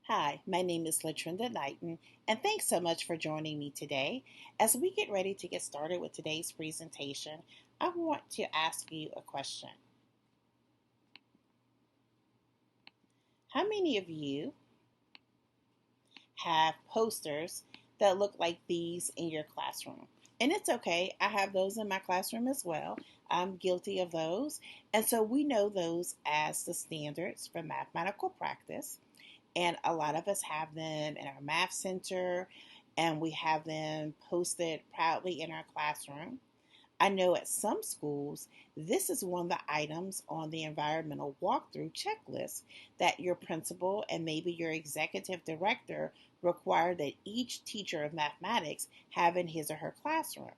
Hi, my name is Latrenda Knighten, and thanks so much for joining me today. As we get ready to get started with today's presentation, I want to ask you a question. How many of you have posters that look like these in your classroom? And it's okay, I have those in my classroom as well. I'm guilty of those. And so we know those as the standards for mathematical practice. And a lot of us have them in our math center, and we have them posted proudly in our classroom. I know at some schools, this is one of the items on the environmental walkthrough checklist that your principal and maybe your executive director require that each teacher of mathematics have in his or her classroom.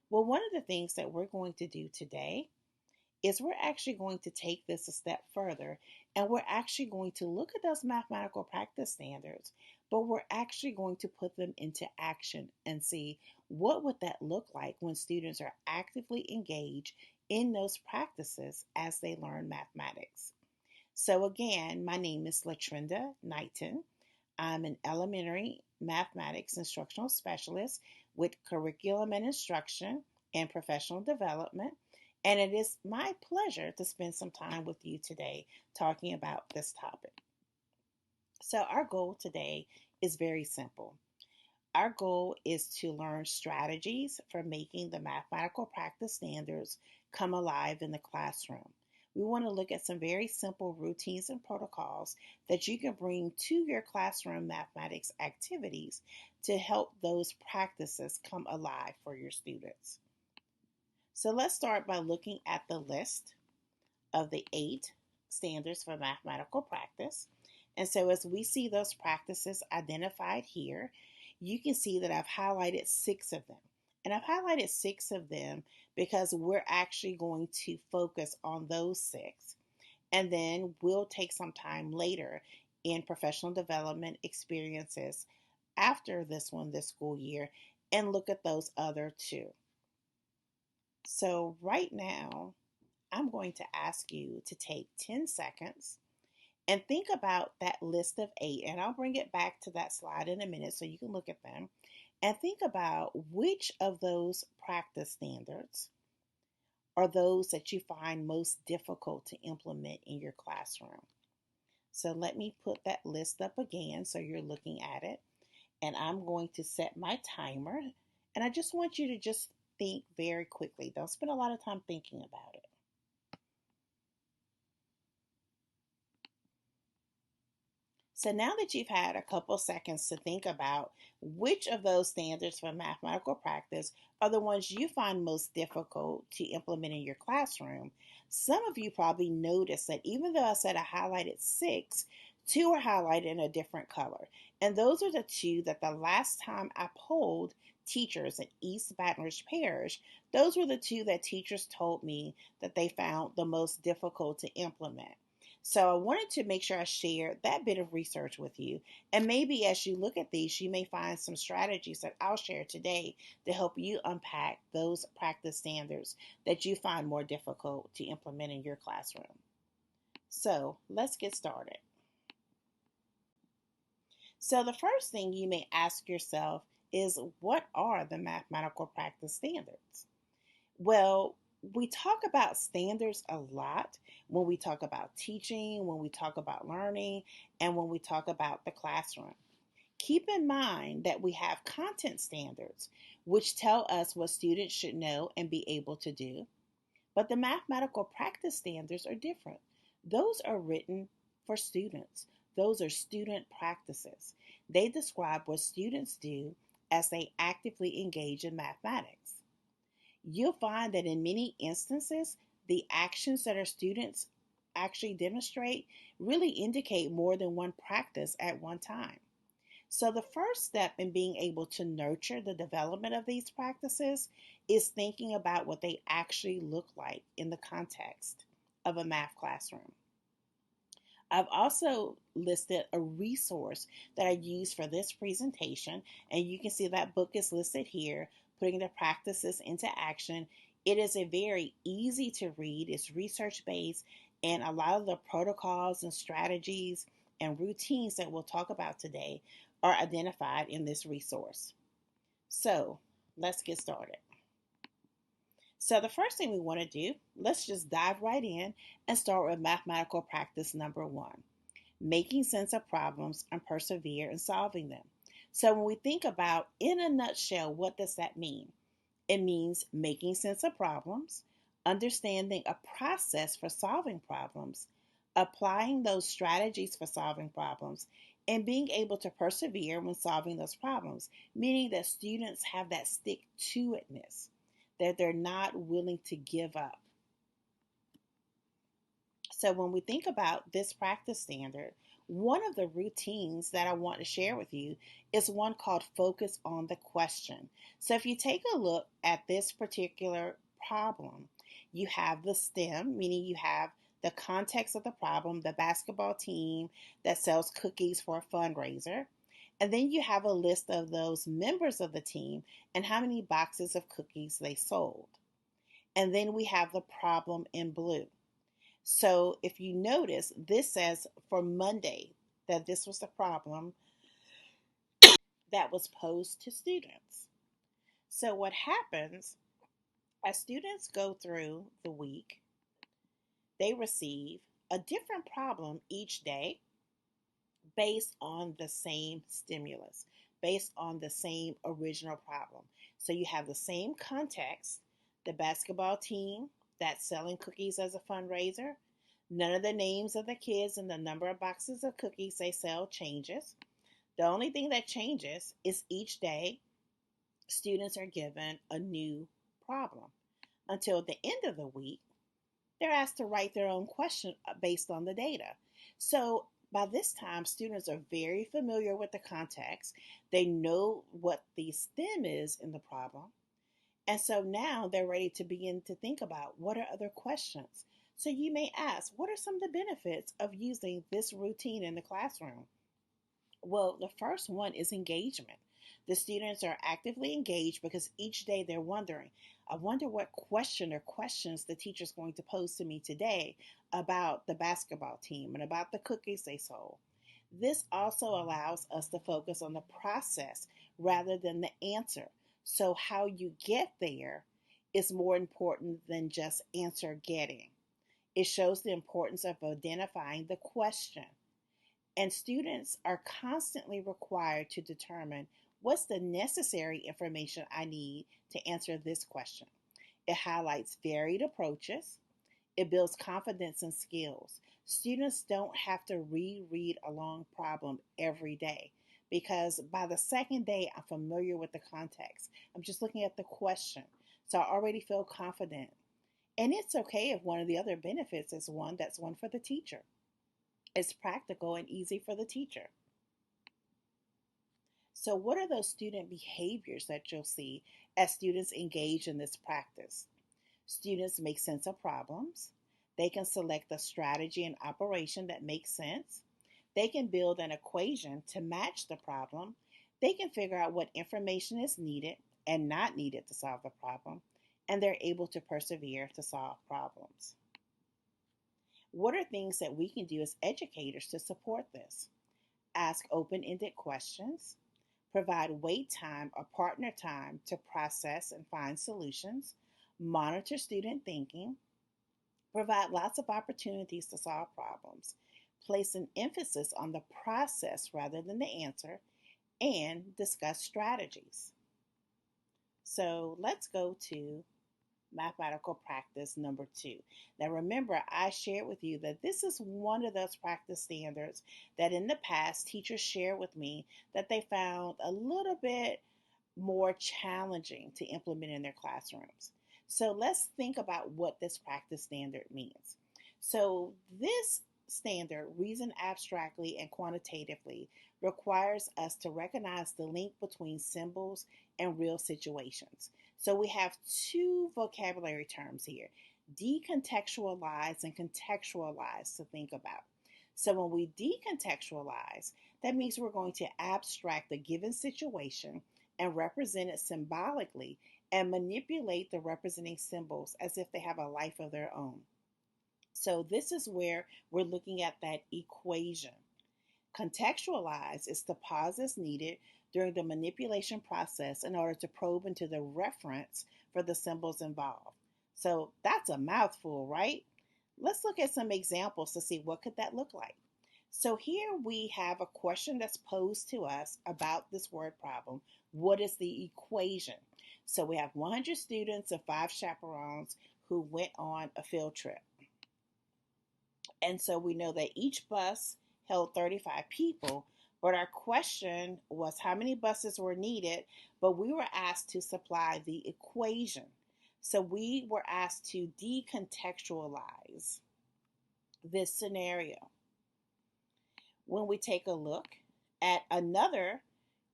Well, one of the things that we're going to do today is we're actually going to take this a step further, and we're actually going to look at those mathematical practice standards, but we're actually going to put them into action and see what would that look like when students are actively engaged in those practices as they learn mathematics. So again, my name is Latrenda Knighten. I'm an elementary mathematics instructional specialist with curriculum and instruction and professional development. And it is my pleasure to spend some time with you today talking about this topic. So, our goal today is very simple. Our goal is to learn strategies for making the mathematical practice standards come alive in the classroom. We want to look at some very simple routines and protocols that you can bring to your classroom mathematics activities to help those practices come alive for your students. So let's start by looking at the list of the 8 standards for mathematical practice. And so as we see those practices identified here, you can see that I've highlighted 6 of them. And I've highlighted 6 of them because we're actually going to focus on those 6. And then we'll take some time later in professional development experiences after this one this school year and look at those other 2. So right now, I'm going to ask you to take 10 seconds and think about that list of 8. And I'll bring it back to that slide in a minute so you can look at them. And think about which of those practice standards are those that you find most difficult to implement in your classroom. So let me put that list up again so you're looking at it. And I'm going to set my timer. And I just want you to just think very quickly. Don't spend a lot of time thinking about it. So now that you've had a couple seconds to think about which of those standards for mathematical practice are the ones you find most difficult to implement in your classroom, some of you probably noticed that even though I said I highlighted 6, 2 are highlighted in a different color. And those are the 2 that the last time I polled teachers in East Baton Rouge Parish, those were the 2 that teachers told me that they found the most difficult to implement. So I wanted to make sure I shared that bit of research with you. And maybe as you look at these, you may find some strategies that I'll share today to help you unpack those practice standards that you find more difficult to implement in your classroom. So let's get started. So the first thing you may ask yourself is, what are the mathematical practice standards? Well, we talk about standards a lot when we talk about teaching, when we talk about learning, and when we talk about the classroom. Keep in mind that we have content standards, which tell us what students should know and be able to do. But the mathematical practice standards are different. Those are written for students. Those are student practices. They describe what students do as they actively engage in mathematics. You'll find that in many instances, the actions that our students actually demonstrate really indicate more than one practice at one time. So, the first step in being able to nurture the development of these practices is thinking about what they actually look like in the context of a math classroom. I've also listed a resource that I use for this presentation, and you can see that book is listed here, Putting the Practices into Action. It is a very easy to read, it's research based, and a lot of the protocols and strategies and routines that we'll talk about today are identified in this resource. So let's get started. So the first thing we want to do, let's just dive right in and start with mathematical practice number 1, making sense of problems and persevere in solving them. So when we think about, in a nutshell, what does that mean? It means making sense of problems, understanding a process for solving problems, applying those strategies for solving problems, and being able to persevere when solving those problems, meaning that students have that stick to itness, that they're not willing to give up. So when we think about this practice standard, one of the routines that I want to share with you is one called focus on the question. So if you take a look at this particular problem, you have the STEM, meaning you have the context of the problem, the basketball team that sells cookies for a fundraiser. And then you have a list of those members of the team and how many boxes of cookies they sold. And then we have the problem in blue. So if you notice, this says for Monday that this was the problem that was posed to students. So what happens as students go through the week, they receive a different problem each day based on the same stimulus, based on the same original problem. So you have the same context, the basketball team that's selling cookies as a fundraiser. None of the names of the kids and the number of boxes of cookies they sell changes. The only thing that changes is each day students are given a new problem. Until the end of the week, they're asked to write their own question based on the data. So by this time, students are very familiar with the context. They know what the stem is in the problem. And so now they're ready to begin to think about what are other questions. So you may ask, what are some of the benefits of using this routine in the classroom? Well, the first one is engagement. The students are actively engaged because each day they're wondering, I wonder what question or questions the teacher's going to pose to me today about the basketball team and about the cookies they sold. This also allows us to focus on the process rather than the answer. So, how you get there is more important than just answer getting. It shows the importance of identifying the question. And students are constantly required to determine what's the necessary information I need to answer this question. It highlights varied approaches. It builds confidence and skills. Students don't have to reread a long problem every day because by the second day, I'm familiar with the context. I'm just looking at the question. So I already feel confident. And it's okay if one of the other benefits is one that's one for the teacher. It's practical and easy for the teacher. So, what are those student behaviors that you'll see as students engage in this practice? Students make sense of problems. They can select a strategy and operation that makes sense. They can build an equation to match the problem. They can figure out what information is needed and not needed to solve the problem. And they're able to persevere to solve problems. What are things that we can do as educators to support this? Ask open ended questions, provide wait time or partner time to process and find solutions, monitor student thinking, provide lots of opportunities to solve problems, place an emphasis on the process rather than the answer, and discuss strategies. So let's go to mathematical practice number 2. Now remember, I shared with you that this is one of those practice standards that in the past teachers shared with me that they found a little bit more challenging to implement in their classrooms. So let's think about what this practice standard means. So this standard, reason abstractly and quantitatively, requires us to recognize the link between symbols and real situations. So we have two vocabulary terms here, decontextualize and contextualize to think about. So when we decontextualize, that means we're going to abstract a given situation and represent it symbolically and manipulate the representing symbols as if they have a life of their own. So this is where we're looking at that equation. Contextualize is the pauses needed during the manipulation process in order to probe into the reference for the symbols involved. So that's a mouthful, right? Let's look at some examples to see what could that look like. So here we have a question that's posed to us about this word problem. What is the equation? So we have 100 students and 5 chaperones who went on a field trip. And so we know that each bus held 35 people, but our question was how many buses were needed, but we were asked to supply the equation. So we were asked to decontextualize this scenario. When we take a look at another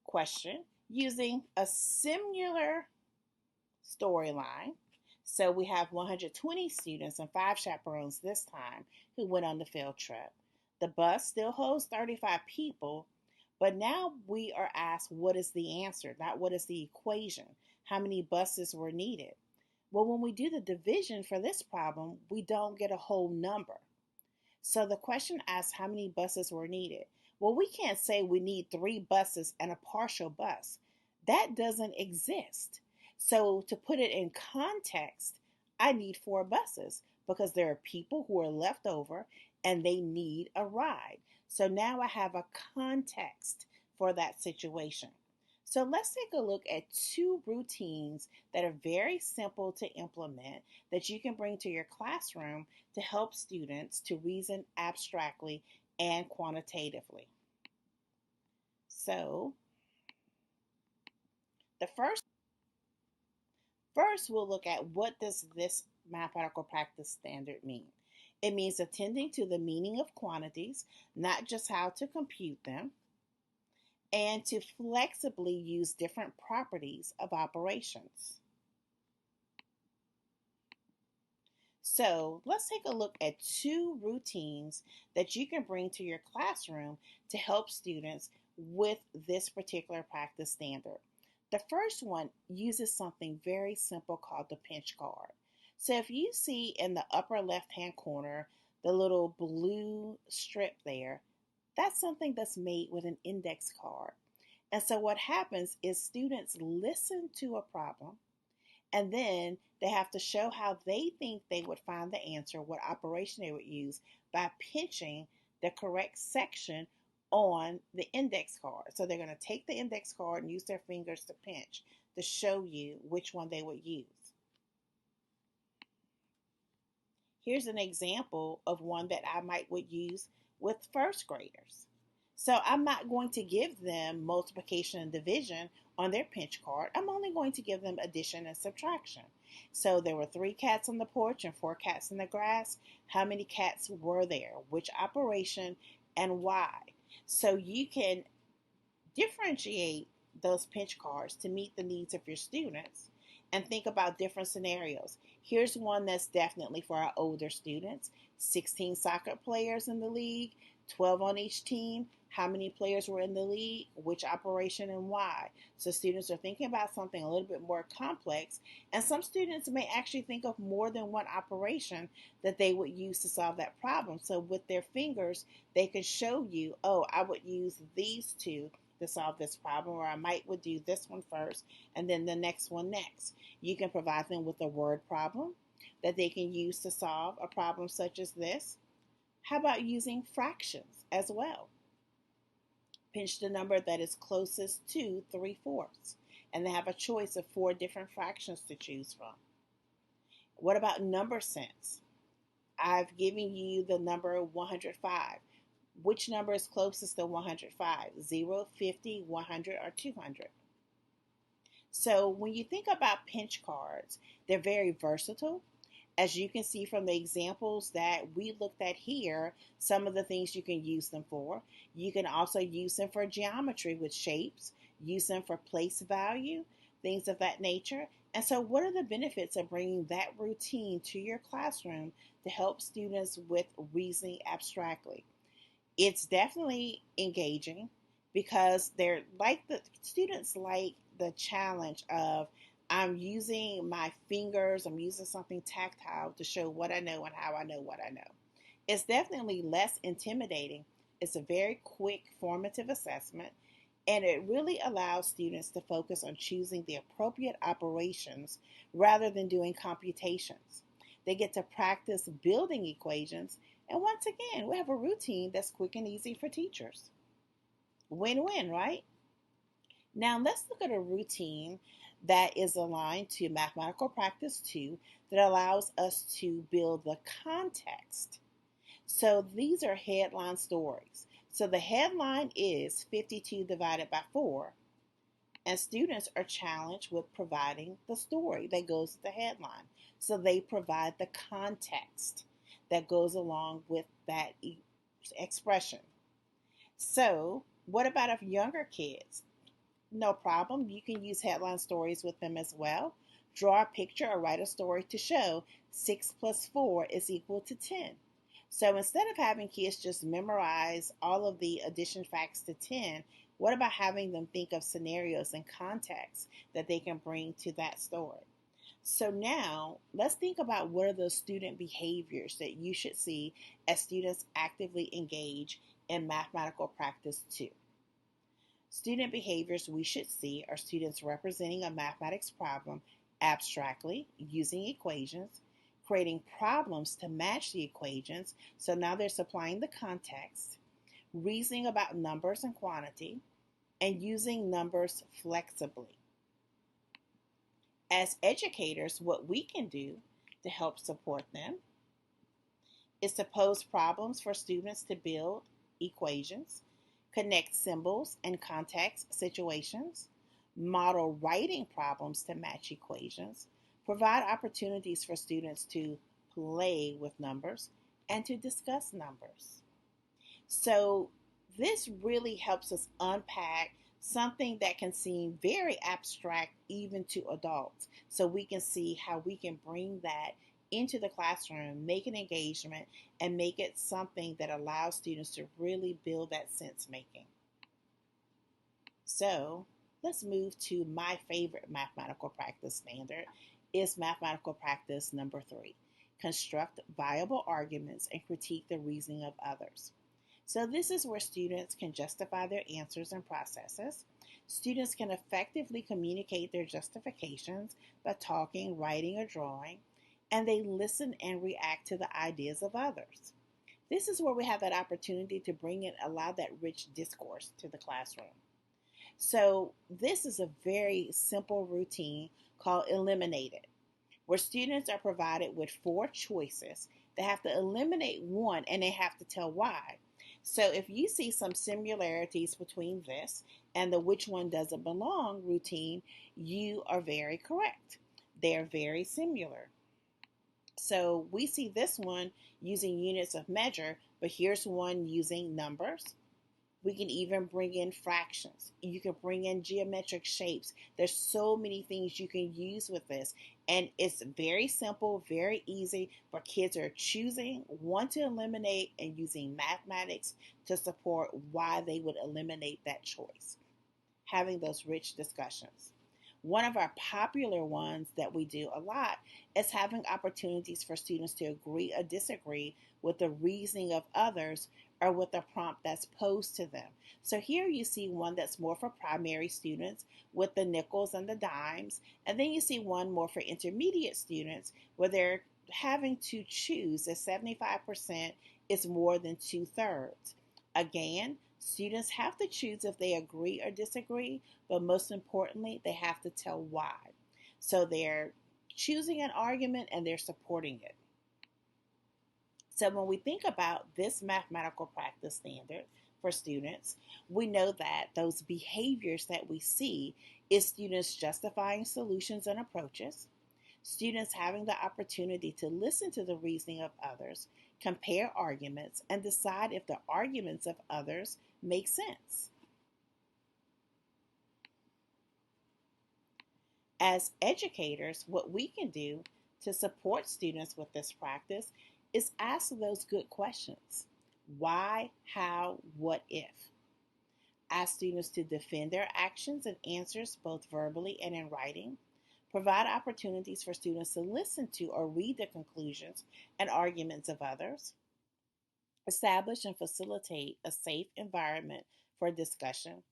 question using a similar storyline, so we have 120 students and 5 chaperones this time who went on the field trip. The bus still holds 35 people, but now we are asked what is the answer, not what is the equation. How many buses were needed? Well, when we do the division for this problem, we don't get a whole number. So the question asks how many buses were needed. Well, we can't say we need 3 buses and a partial bus. That doesn't exist. So to put it in context, I need 4 buses because there are people who are left over and they need a ride. So now I have a context for that situation. So let's take a look at 2 routines that are very simple to implement that you can bring to your classroom to help students to reason abstractly and quantitatively. So the first we'll look at what does this mathematical practice standard mean. It means attending to the meaning of quantities, not just how to compute them, and to flexibly use different properties of operations. So let's take a look at 2 routines that you can bring to your classroom to help students with this particular practice standard. The first one uses something very simple called the pinch card. So if you see in the upper left-hand corner the little blue strip there, that's something that's made with an index card. And so what happens is students listen to a problem and then they have to show how they think they would find the answer, what operation they would use by pinching the correct section on the index card. So they're going to take the index card and use their fingers to pinch to show you which one they would use. Here's an example of one that I would use with first graders. So I'm not going to give them multiplication and division on their pinch card. I'm only going to give them addition and subtraction. So there were 3 cats on the porch and 4 cats in the grass. How many cats were there? Which operation and why? So you can differentiate those pinch cards to meet the needs of your students and think about different scenarios. Here's one that's definitely for our older students. 16 soccer players in the league, 12 on each team. How many players were in the league, which operation and why? So students are thinking about something a little bit more complex, and some students may actually think of more than one operation that they would use to solve that problem. So with their fingers, they can show you, oh, I would use these 2 to solve this problem, or I would do this one first and then the next one next. You can provide them with a word problem that they can use to solve a problem such as this. How about using fractions as well? Pinch the number that is closest to 3/4, and they have a choice of 4 different fractions to choose from. What about number sense? I've given you the number 105. Which number is closest to 105? 0, 50, 100, or 200? So when you think about pinch cards, they're very versatile. As you can see from the examples that we looked at here, some of the things you can use them for. You can also use them for geometry with shapes, use them for place value, things of that nature. And so what are the benefits of bringing that routine to your classroom to help students with reasoning abstractly? It's definitely engaging because they're like the students like the challenge of I'm using my fingers, I'm using something tactile to show what I know and how I know what I know. It's definitely less intimidating, It's a very quick formative assessment, and it really allows students to focus on choosing the appropriate operations rather than doing computations. They get to practice building equations, and once again, we have a routine that's quick and easy for teachers. Win-win, right? Now let's look at a routine that is aligned to mathematical practice 2 that allows us to build the context. So these are headline stories. So the headline is 52 divided by 4, and students are challenged with providing the story that goes with the headline. So they provide the context that goes along with that expression. So, what about if younger kids? No problem. You can use headline stories with them as well. Draw a picture or write a story to show 6 plus 4 is equal to 10. So instead of having kids just memorize all of the addition facts to 10, what about having them think of scenarios and contexts that they can bring to that story? So now let's think about what are those student behaviors that you should see as students actively engage in mathematical practice 2. Student behaviors we should see are students representing a mathematics problem abstractly using equations, creating problems to match the equations, so now they're supplying the context, reasoning about numbers and quantity, and using numbers flexibly. As educators, what we can do to help support them is to pose problems for students to build equations, connect symbols and context situations, model writing problems to match equations, provide opportunities for students to play with numbers, and to discuss numbers. So this really helps us unpack something that can seem very abstract even to adults. So we can see how we can bring that into the classroom, make an engagement, and make it something that allows students to really build that sense making. So let's move to my favorite mathematical practice standard is mathematical practice number 3. Construct viable arguments and critique the reasoning of others. So this is where students can justify their answers and processes. Students can effectively communicate their justifications by talking, writing, or drawing, and they listen and react to the ideas of others. This is where we have that opportunity to bring in a lot of that rich discourse to the classroom. So this is a very simple routine called Eliminated, where students are provided with 4 choices. They have to eliminate one and they have to tell why. So if you see some similarities between this and the which one doesn't belong routine, you are very correct. They're very similar. So we see this one using units of measure, but here's one using numbers. We can even bring in fractions. You can bring in geometric shapes. There's so many things you can use with this. And it's very simple, very easy for kids who are choosing, want to eliminate, and using mathematics to support why they would eliminate that choice. Having those rich discussions. One of our popular ones that we do a lot is having opportunities for students to agree or disagree with the reasoning of others or with the prompt that's posed to them. So here you see one that's more for primary students with the nickels and the dimes, and then you see one more for intermediate students where they're having to choose if 75% is more than 2/3. Again, students have to choose if they agree or disagree, but most importantly, they have to tell why. So they're choosing an argument and they're supporting it. So when we think about this mathematical practice standard for students, we know that those behaviors that we see is students justifying solutions and approaches, students having the opportunity to listen to the reasoning of others, compare arguments, and decide if the arguments of others make sense. As educators, what we can do to support students with this practice is ask those good questions. Why, how, what if? Ask students to defend their actions and answers both verbally and in writing. Provide opportunities for students to listen to or read the conclusions and arguments of others. establish and facilitate a safe environment for discussion,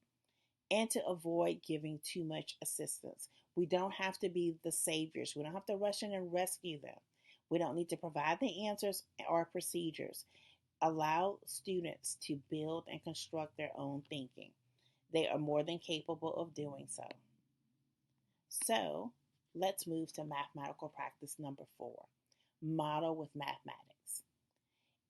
and to avoid giving too much assistance. We don't have to be the saviors. We don't have to rush in and rescue them. We don't need to provide the answers or procedures. Allow students to build and construct their own thinking. They are more than capable of doing so. So, let's move to mathematical practice number 4, model with mathematics.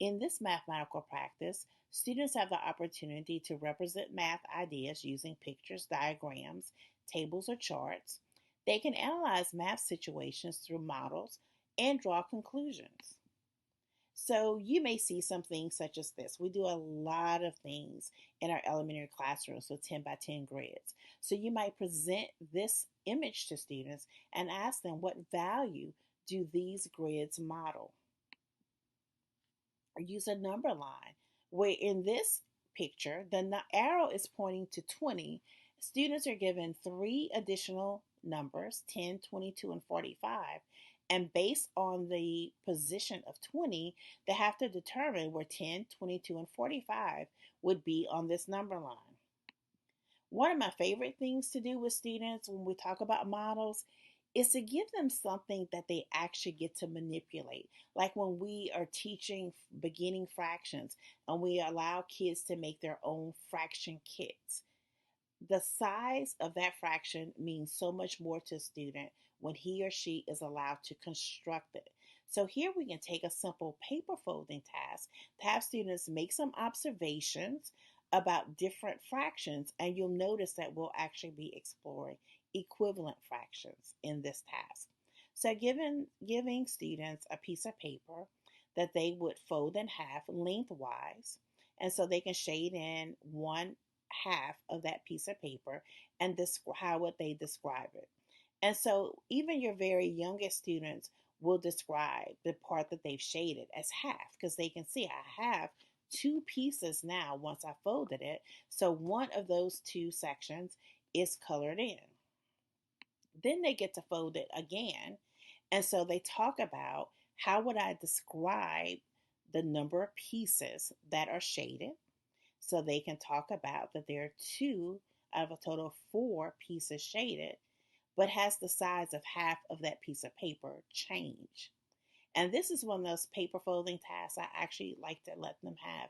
In this mathematical practice, students have the opportunity to represent math ideas using pictures, diagrams, tables, or charts. They can analyze math situations through models and draw conclusions. So you may see some things such as this. We do a lot of things in our elementary classrooms with 10 by 10 grids. So you might present this image to students and ask them, what value do these grids model? Or use a number line where in this picture the arrow is pointing to 20. Students are given 3 additional numbers, 10, 22, and 45, and based on the position of 20 they have to determine where 10, 22, and 45 would be on this number line. One of my favorite things to do with students when we talk about models is to give them something that they actually get to manipulate. Like when we are teaching beginning fractions and we allow kids to make their own fraction kits. The size of that fraction means so much more to a student when he or she is allowed to construct it. So here we can take a simple paper folding task to have students make some observations about different fractions, and you'll notice that we'll actually be exploring equivalent fractions in this task. So giving students a piece of paper that they would fold in half lengthwise, and so they can shade in one half of that piece of paper and how would they describe it. And so even your very youngest students will describe the part that they've shaded as half because they can see I have 2 pieces now once I folded it. So one of those 2 sections is colored in. Then they get to fold it again. And so they talk about how would I describe the number of pieces that are shaded. So they can talk about that there are 2 out of a total of 4 pieces shaded, but has the size of half of that piece of paper change. And this is one of those paper folding tasks I actually like to let them have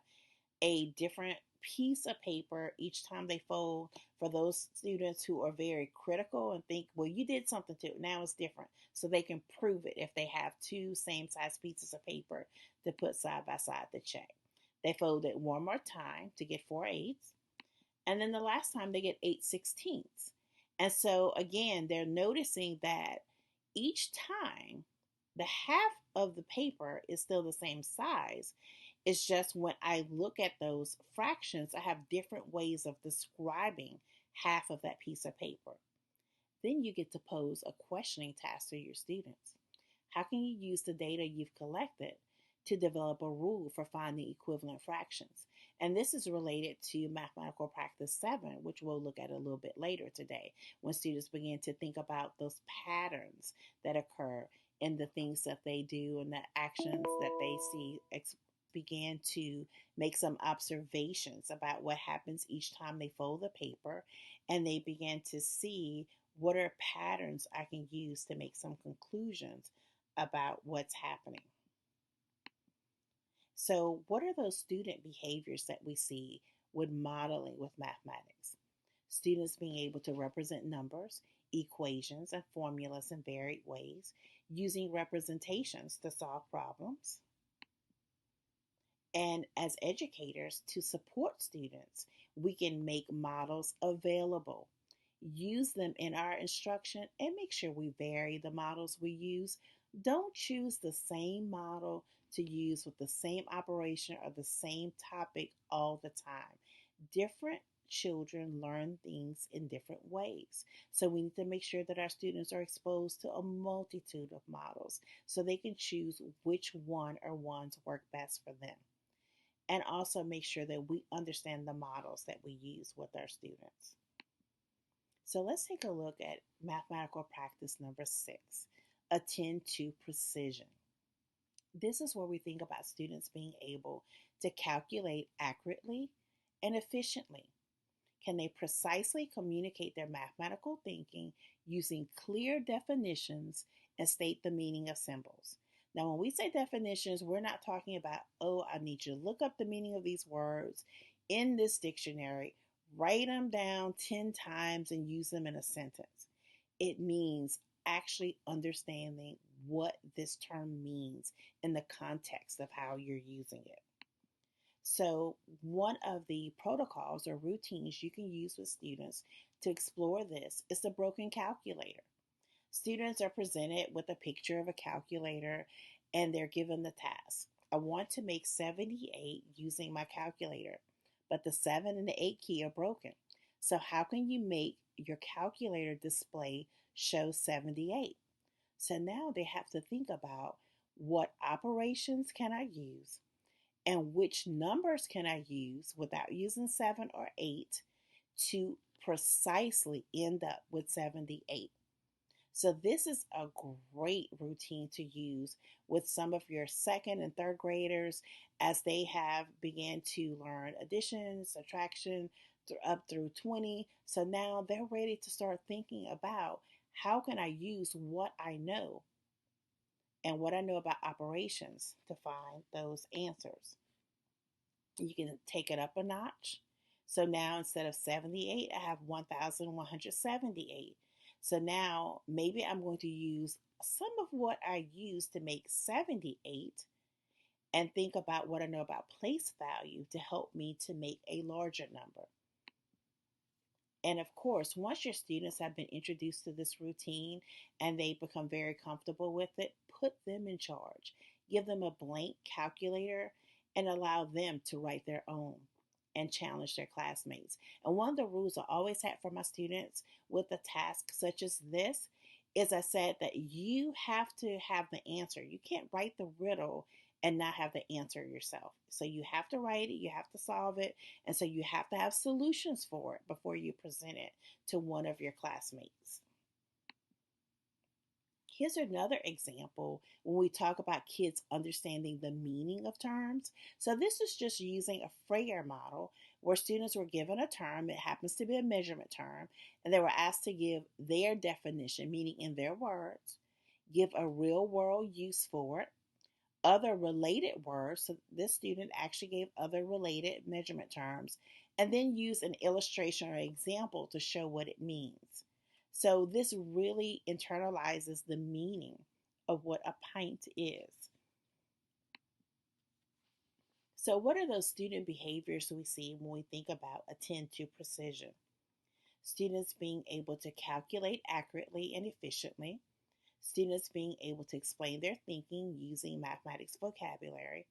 a different piece of paper each time they fold, for those students who are very critical and think, well, you did something to it, now it's different. So they can prove it if they have 2 same size pieces of paper to put side by side to check. They fold it one more time to get 4/8, and then the last time they get 8/16. And so again, they're noticing that each time the half of the paper is still the same size. It's just when I look at those fractions, I have different ways of describing half of that piece of paper. Then you get to pose a questioning task to your students. How can you use the data you've collected to develop a rule for finding equivalent fractions? And this is related to mathematical practice 7, which we'll look at a little bit later today, when students begin to think about those patterns that occur in the things that they do and the actions that they see, began to make some observations about what happens each time they fold the paper, and they began to see what are patterns I can use to make some conclusions about what's happening. So, what are those student behaviors that we see with modeling with mathematics? Students being able to represent numbers, equations, and formulas in varied ways, using representations to solve problems. And as educators, to support students, we can make models available, use them in our instruction, and make sure we vary the models we use. Don't choose the same model to use with the same operation or the same topic all the time. Different children learn things in different ways. So we need to make sure that our students are exposed to a multitude of models so they can choose which one or ones work best for them. And also make sure that we understand the models that we use with our students. So let's take a look at mathematical practice number 6, attend to precision. This is where we think about students being able to calculate accurately and efficiently? Can they precisely communicate their mathematical thinking using clear definitions and state the meaning of symbols? Now, when we say definitions, we're not talking about, oh, I need you to look up the meaning of these words in this dictionary, write them down 10 times, and use them in a sentence. It means actually understanding what this term means in the context of how you're using it. So, one of the protocols or routines you can use with students to explore this is the broken calculator. Students are presented with a picture of a calculator and they're given the task. I want to make 78 using my calculator, but the 7 and the 8 key are broken. So, how can you make your calculator display show 78? So now they have to think about what operations can I use and which numbers can I use without using 7 or 8 to precisely end up with 78. So this is a great routine to use with some of your second and third graders as they have began to learn addition, subtraction up through 20. So now they're ready to start thinking about how can I use what I know and what I know about operations to find those answers. You can take it up a notch. So now instead of 78, I have 1,178. So now maybe I'm going to use some of what I used to make 78 and think about what I know about place value to help me to make a larger number. And of course, once your students have been introduced to this routine and they become very comfortable with it, put them in charge. Give them a blank calculator and allow them to write their own and challenge their classmates. And one of the rules I always had for my students with a task such as this is I said that you have to have the answer. You can't write the riddle and not have the answer yourself. So you have to write it, you have to solve it, and so you have to have solutions for it before you present it to one of your classmates. Here's another example when we talk about kids understanding the meaning of terms. So this is just using a Freyer model where students were given a term, it happens to be a measurement term, and they were asked to give their definition, meaning in their words, give a real world use for it, other related words. So this student actually gave other related measurement terms and then use an illustration or example to show what it means. So this really internalizes the meaning of what a pint is. So what are those student behaviors we see when we think about attend to precision? Students being able to calculate accurately and efficiently, students being able to explain their thinking using mathematics vocabulary,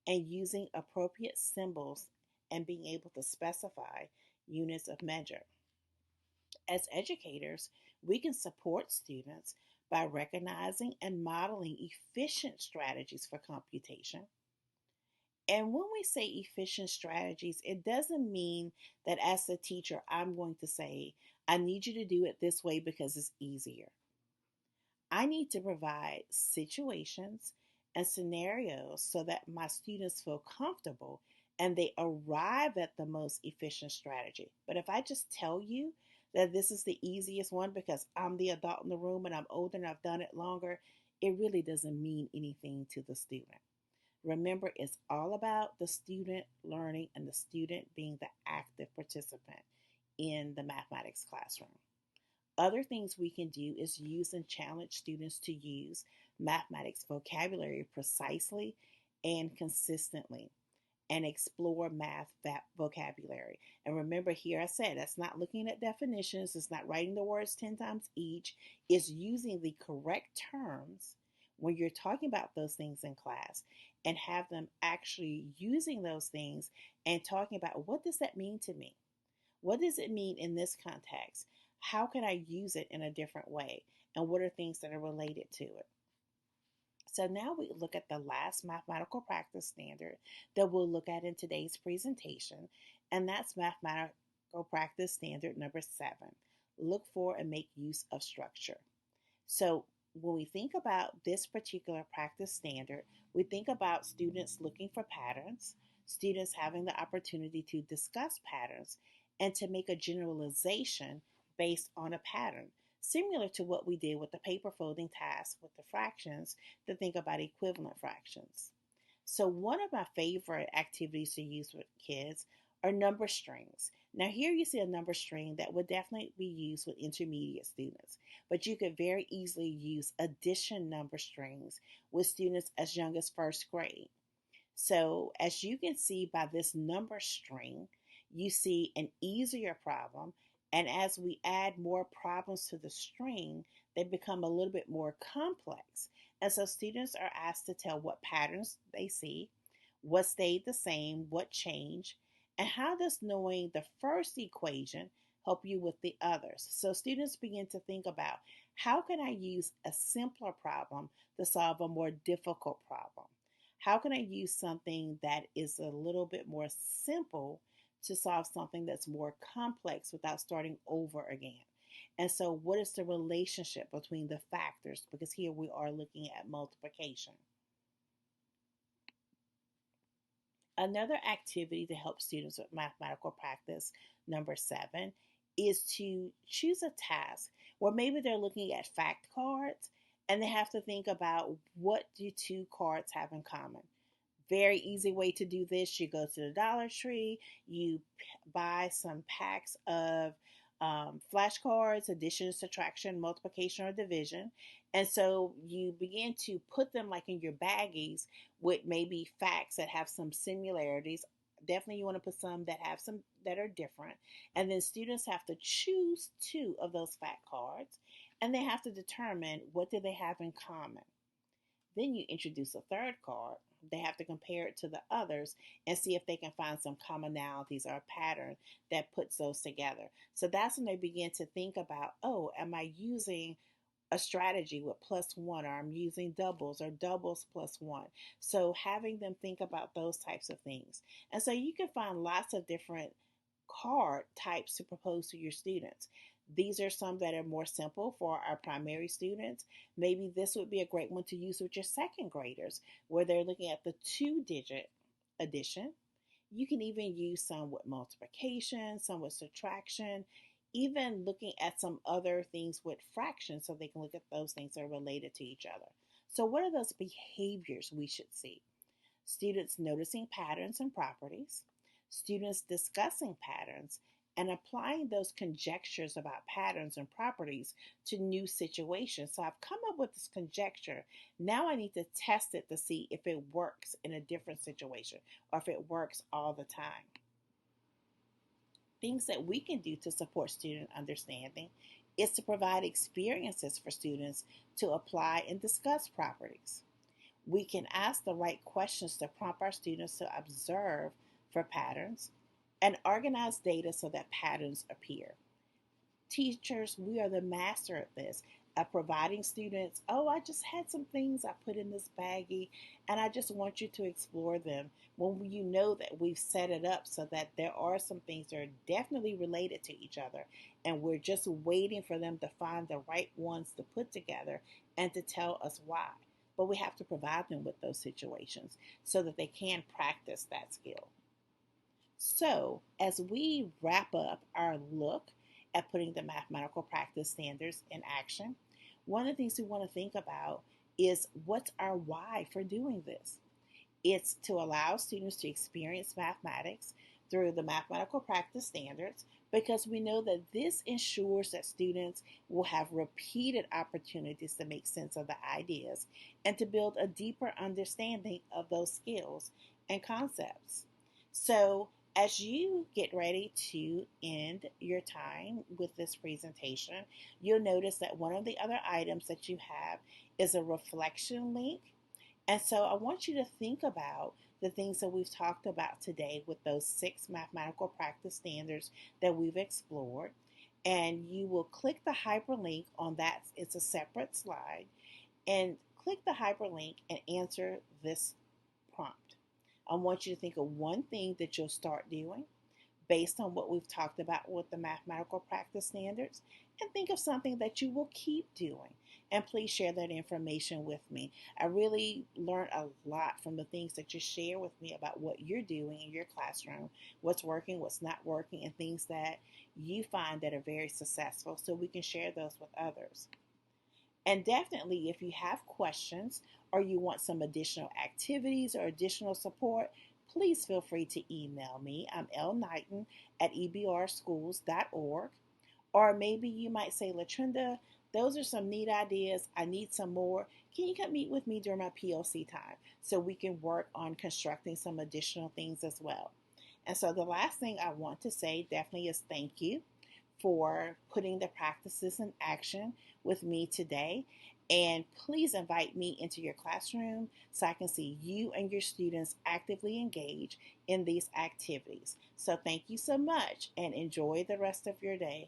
and using appropriate symbols and being able to specify units of measure. As educators, we can support students by recognizing and modeling efficient strategies for computation. And when we say efficient strategies, it doesn't mean that as a teacher, I'm going to say, I need you to do it this way because it's easier. I need to provide situations and scenarios so that my students feel comfortable and they arrive at the most efficient strategy. But if I just tell you that this is the easiest one because I'm the adult in the room and I'm older and I've done it longer, it really doesn't mean anything to the student. Remember, it's all about the student learning and the student being the active participant in the mathematics classroom. Other things we can do is use and challenge students to use mathematics vocabulary precisely and consistently and explore math vocabulary. And remember, here I said that's not looking at definitions, it's not writing the words 10 times each, it's using the correct terms when you're talking about those things in class and have them actually using those things and talking about what does that mean to me? What does it mean in this context? How can I use it in a different way? And what are things that are related to it? So now we look at the last mathematical practice standard that we'll look at in today's presentation, and that's mathematical practice standard number 7. Look for and make use of structure. So when we think about this particular practice standard, we think about students looking for patterns, students having the opportunity to discuss patterns and to make a generalization based on a pattern, similar to what we did with the paper folding task with the fractions to think about equivalent fractions. So, one of my favorite activities to use with kids are number strings. Now, here you see a number string that would definitely be used with intermediate students, but you could very easily use addition number strings with students as young as first grade. So, as you can see by this number string, you see an easier problem. And as we add more problems to the string, they become a little bit more complex. And so, students are asked to tell what patterns they see, what stayed the same, what changed, and how does knowing the first equation help you with the others. So, students begin to think about how can I use a simpler problem to solve a more difficult problem? How can I use something that is a little bit more simple to solve something that's more complex without starting over again? And so, what is the relationship between the factors? Because here we are looking at multiplication. Another activity to help students with mathematical practice, number 7, is to choose a task where maybe they're looking at fact cards and they have to think about what do two cards have in common. Very easy way to do this. You go to the Dollar Tree, you buy some packs of flashcards, addition, subtraction, multiplication, or division. And so you begin to put them like in your baggies with maybe facts that have some similarities. Definitely you want to put some that have some that are different. And then students have to choose two of those fact cards and they have to determine what do they have in common. Then you introduce a third card. They have to compare it to the others and see if they can find some commonalities or a pattern that puts those together. So that's when they begin to think about, oh, am I using a strategy with plus one, or I'm using doubles or doubles plus one. So having them think about those types of things. And so you can find lots of different card types to propose to your students. These are some that are more simple for our primary students. Maybe this would be a great one to use with your second graders, where they're looking at the 2-digit addition. You can even use some with multiplication, some with subtraction, even looking at some other things with fractions so they can look at those things that are related to each other. So, what are those behaviors we should see? Students noticing patterns and properties, students discussing patterns, and applying those conjectures about patterns and properties to new situations. So I've come up with this conjecture. Now I need to test it to see if it works in a different situation or if it works all the time. Things that we can do to support student understanding is to provide experiences for students to apply and discuss properties. We can ask the right questions to prompt our students to observe for patterns and organize data so that patterns appear. Teachers, we are the master at this, at providing students, oh, I just had some things I put in this baggie and I just want you to explore them. When you know that we've set it up so that there are some things that are definitely related to each other and we're just waiting for them to find the right ones to put together and to tell us why. But we have to provide them with those situations so that they can practice that skill. So, as we wrap up our look at putting the mathematical practice standards in action, one of the things we want to think about is what's our why for doing this? It's to allow students to experience mathematics through the mathematical practice standards because we know that this ensures that students will have repeated opportunities to make sense of the ideas and to build a deeper understanding of those skills and concepts. So, as you get ready to end your time with this presentation, you'll notice that one of the other items that you have is a reflection link. And so I want you to think about the things that we've talked about today with those 6 mathematical practice standards that we've explored. And you will click the hyperlink on that. It's a separate slide. And click the hyperlink and answer this prompt. I want you to think of one thing that you'll start doing based on what we've talked about with the mathematical practice standards, and think of something that you will keep doing. And please share that information with me. I really learned a lot from the things that you share with me about what you're doing in your classroom, what's working, what's not working, and things that you find that are very successful so we can share those with others. And definitely, if you have questions or you want some additional activities or additional support, please feel free to email me. I'm Knighten at ebrschools.org. Or maybe you might say, Latrenda, those are some neat ideas. I need some more. Can you come meet with me during my POC time so we can work on constructing some additional things as well? And so the last thing I want to say definitely is thank you for putting the practices in action with me today. And please invite me into your classroom so I can see you and your students actively engage in these activities. So thank you so much and enjoy the rest of your day.